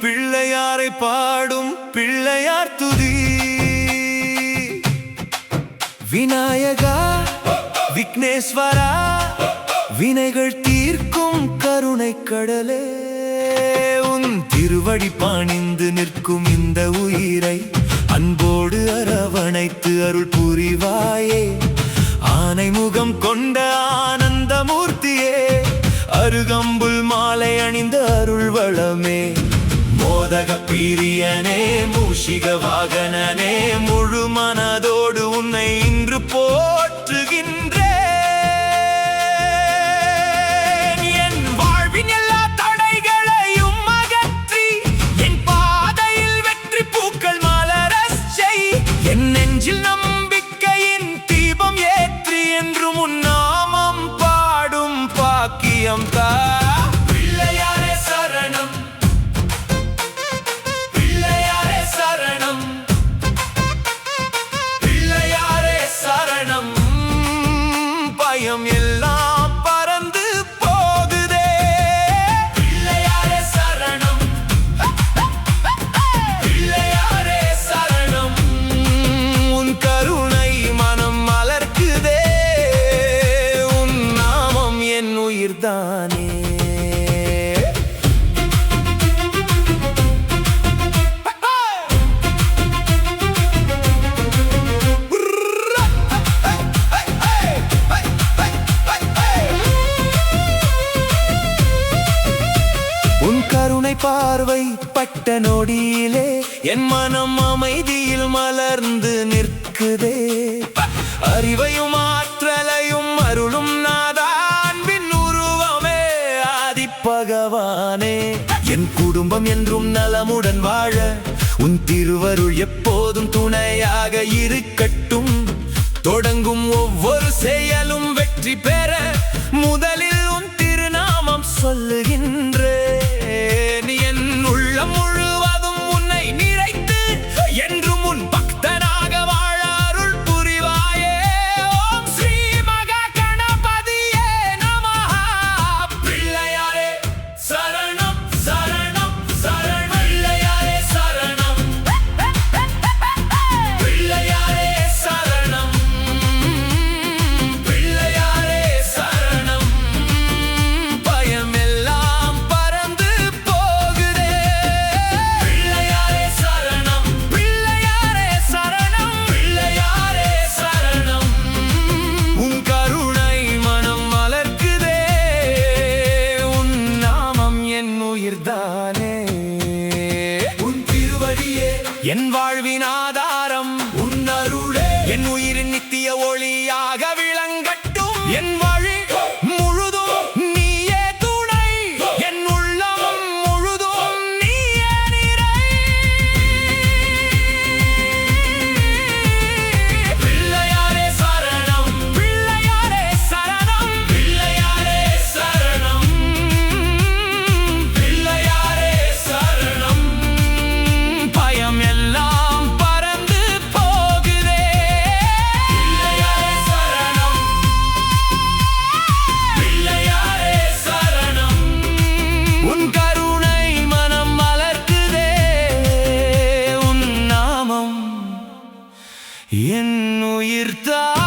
பிள்ளையாரை பாடும் பிள்ளையார் துதி. விநாயகா விக்னேஸ்வரா வினைகள் தீர்க்கும் கருணை கடலே, உன் திருவடி பணிந்து நிற்கும் இந்த உயிரை அன்போடு அரவணைத்து அருள் புரிவாயே. ஆனை முகம் கொண்ட ஆனந்த மூர்த்தியே, அருகம்புல் மாலை அணிந்த அருள் வளமே. மோதக பிரியனே மூஷிக வாகனனே, முழு மனதோடு உன்னை இன்று போற்றுகின்றேன். என் வாழ்வின் எல்லா தடைகளையும் அகற்றி என் பாதையில் வெற்றி பூக்கள் மலரச் செய். என் நெஞ்சில் நம்பிக்கையின் தீபம் ஏற்றி என்றும் உன் நாமம் பாடும் பாக்கியம் தா. பிள்ளையாரே சரணம், பிள்ளையாரே சரணம், பிள்ளையாரே சரணம். பயம் எல்லாம் பறந்து போகுதே. பிள்ளையாரே சரணம், பிள்ளையாரே சரணம். உன் கருணை மனம் மலர்க்குதே, உன் நாமம் என் உயிர்தானே. உன் கருணை பார்வை பட்ட நொடியிலே என் மனம் அமைதியில் மலர்ந்து நிற்குதே. அறிவையும் ஆற்றலையும் அருளும் நாதா, அன்பின் உருவமே ஆதிப்பகவானே. என் குடும்பம் என்றும் நலமுடன் வாழ உன் திருவருள் எப்போதும் துணையாக இருக்கட்டும். தொடங்கும் ஒவ்வொரு செயலும் வெற்றி பெற முதலில் உன் திருநாமம் சொல்லுகின்றேன். என் உள்ளம் முழுவதும் உன்னை நிறைத்து என்றும் உன் பக்தனாக வாழ அருள் புரிவாயே. ஓம் ஸ்ரீ மகா கணபதியே நமஹ. பிள்ளையாரே சரணம் சரணம் சரணம், பிள்ளையாரே சரணம், பிள்ளையாரே சரணம், பிள்ளையாரே சரணம். பயம் எல்லாம் பறந்து போகுதே. பிள்ளையாரே சரணம், பிள்ளையாரே சரணம், பிள்ளையாரே சரணம். உன் கருணை மனம் மலர்க்குதே, உன் நாமம் என் உயிர்தானே. உன் திருவடியே என் வாழ்வின் ஆதாரம், உன் அருளே என் உயிரின் நித்திய ஒளியாக விளங்கட்டும். என் வழி முழுதும் நீயே துணை, என் உள்ளம் முழுதும் நீயே நிறை. பிள்ளையாரே சரணம், பிள்ளையாரே சரணம், பிள்ளையாரே சரணம், பிள்ளையாரே சரணம். பயம் எல்லாம் பறந்து போகுதே. பிள்ளையாரே சரணம், பிள்ளையாரே சரணம். உன் கருணை மனம் மலர்க்குதே, உன் நாமம் என் உயிர்தான்.